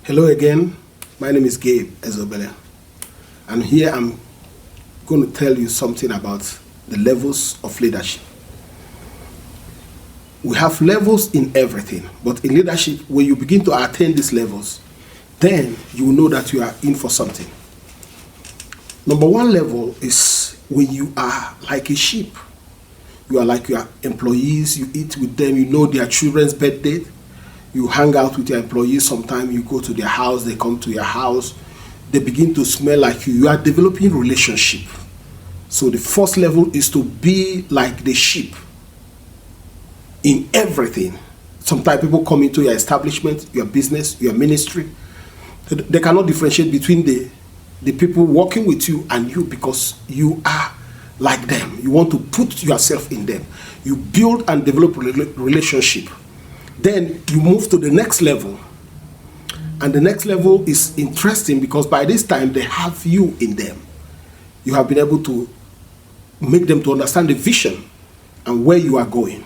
Hello again, my name is Gabe Ezeobele, and here I'm going to tell you something about the levels of leadership. We have levels in everything, but in leadership, when you begin to attain these levels, then you will know that you are in for something. Number one level is when you are like a sheep. You are like your employees, you eat with them, you know their children's birthday. You hang out with your employees, sometimes you go to their house, they come to your house, they begin to smell like you. You are developing relationship. So the first level is to be like the sheep in everything. Sometimes people come into your establishment, your business, your ministry. They cannot differentiate between the people working with you and you because you are like them. You want to put yourself in them. You build and develop relationship. Then you move to the next level. And the next level is interesting because by this time they have you in them. You have been able to make them to understand the vision and where you are going.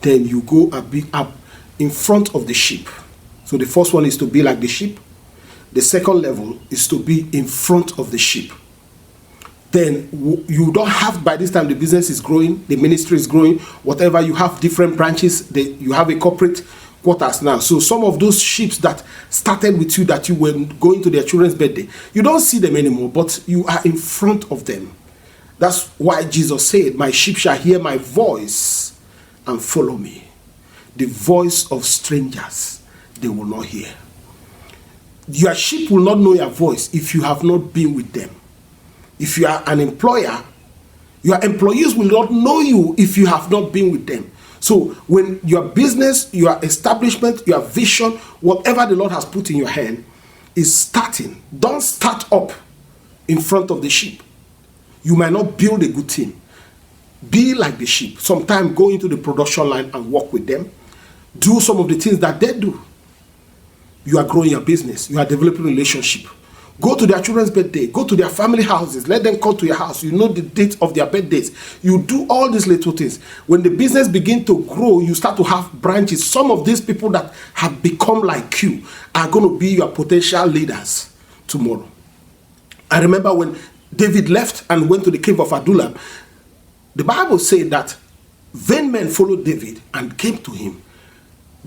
Then you go a bit up in front of the sheep. So the first one is to be like the sheep. The second level is to be in front of the sheep. Then you don't have, by this time the business is growing, the ministry is growing, whatever, you have different branches, you have a corporate quarters now. So some of those sheep that started with you, that you were going to their children's birthday, you don't see them anymore, but you are in front of them. That's why Jesus said, my sheep shall hear my voice and follow me. The voice of strangers they will not hear. Your sheep will not know your voice if you have not been with them. If you are an employer, your employees will not know you if you have not been with them. So when your business, your establishment, your vision, whatever the Lord has put in your hand is starting, don't start up in front of the sheep. You might not build a good team. Be like the sheep. Sometimes go into the production line and work with them. Do some of the things that they do. You are growing your business. You are developing a relationship. Go to their children's birthday. Go to their family houses. Let them come to your house. You know the date of their birthdays. You do all these little things. When the business begins to grow, you start to have branches. Some of these people that have become like you are going to be your potential leaders tomorrow. I remember when David left and went to the cave of Adullam, the Bible said that vain men followed David and came to him.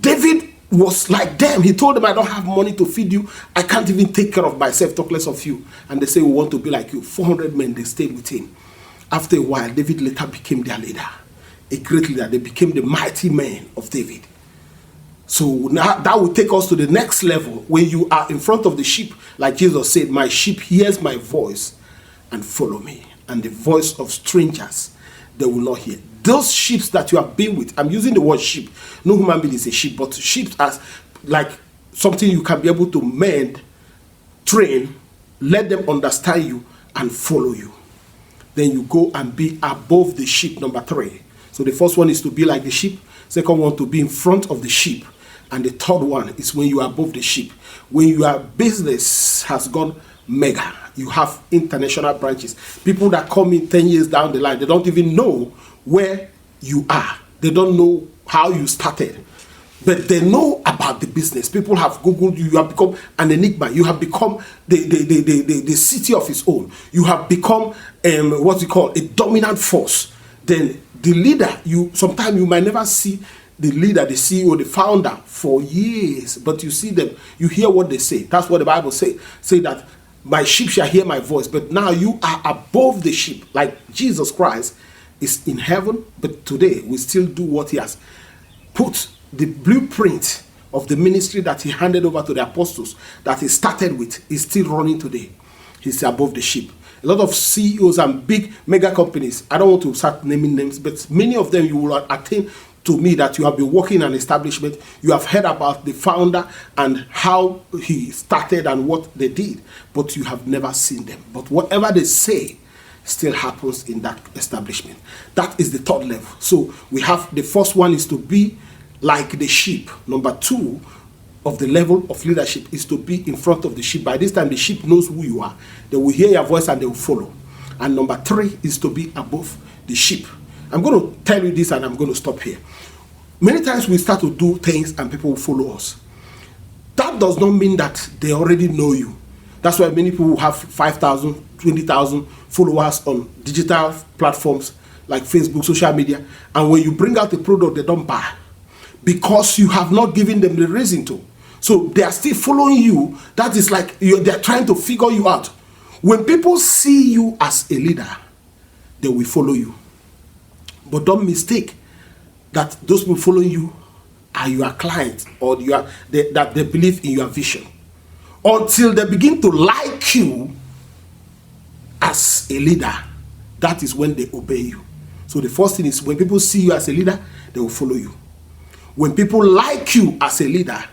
David was like them. He told them, I don't have money to feed you. I can't even take care of myself, talk less of you. And they say, we want to be like you. 400 men, they stayed with him. After a while, David later became their leader, a great leader. They became the mighty men of David. So now that will take us to the next level where you are in front of the sheep. Like Jesus said, my sheep hears my voice and follow me. And the voice of strangers they will not hear. Those sheep that you have been with, I'm using the word sheep. No human being is a sheep, but sheep as like something you can be able to mend, train, let them understand you and follow you. Then you go and be above the sheep, number 3. So the first one is to be like the sheep. Second one, to be in front of the sheep. And the third one is when you are above the sheep. When your business has gone mega, you have international branches. People that come in 10 years down the line, they don't even know where you are. They don't know how you started. But they know about the business. People have Googled you. You have become an enigma. You have become the city of its own. You have become a dominant force. Then the leader, sometimes you might never see the leader, the CEO, the founder for years, but you see them, you hear what they say. That's what the Bible say that my sheep shall hear my voice. But now you are above the sheep, like Jesus Christ is in heaven, but today we still do what he has put. The blueprint of the ministry that he handed over to the apostles, that he started with, is still running today. He's above the sheep. A lot of CEOs and big mega companies, I don't want to start naming names, but many of them you will attain to me that you have been working in an establishment, you have heard about the founder and how he started and what they did, but you have never seen them. But whatever they say still happens in that establishment. That is the third level. So we have the first one is to be like the sheep. Number 2 of the level of leadership is to be in front of the sheep. By this time, the sheep knows who you are. They will hear your voice and they will follow. And number 3 is to be above the sheep. I'm going to tell you this and I'm going to stop here. Many times we start to do things and people will follow us. that does not mean that they already know you. That's why many people have 5,000, 20,000 followers on digital platforms like Facebook, social media, and when you bring out a product, they don't buy because you have not given them the reason to. So they are still following you. That is like they're trying to figure you out. When people see you as a leader, they will follow you. But don't mistake that those people following you are your clients, or that they believe in your vision. Until they begin to like you as a leader, that is when they obey you. So the first thing is, when people see you as a leader, they will follow you. When people like you as a leader,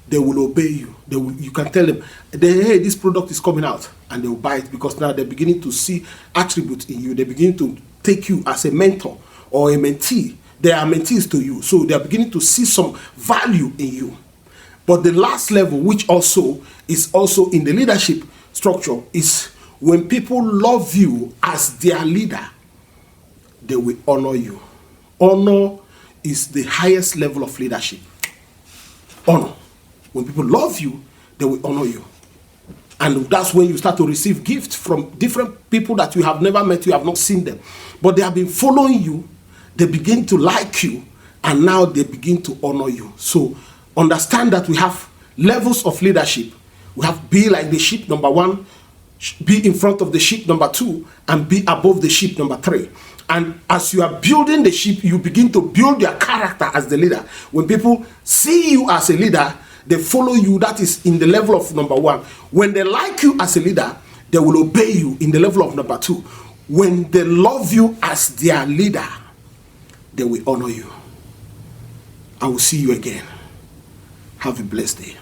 they will obey you. You can tell them, hey, this product is coming out, and they will buy it, because now they're beginning to see attributes in you. They begin to take you as a mentor or a mentee. They are mentees to you, so they are beginning to see some value in you. But the last level, which also is also in the leadership structure, is when people love you as their leader, they will honor you. Honor is the highest level of leadership. Honor. When people love you, they will honor you. And that's when you start to receive gifts from different people that you have never met, you have not seen them. But they have been following you, they begin to like you, and now they begin to honor you. So understand that we have levels of leadership. We have be like the sheep, number 1, be in front of the sheep, number 2, and be above the sheep, number 3. And as you are building the sheep, you begin to build your character as the leader. When people see you as a leader, they follow you. That is in the level of number 1. When they like you as a leader, they will obey you in the level of number 2. When they love you as their leader, they will honor you. I will see you again. Have a blessed day.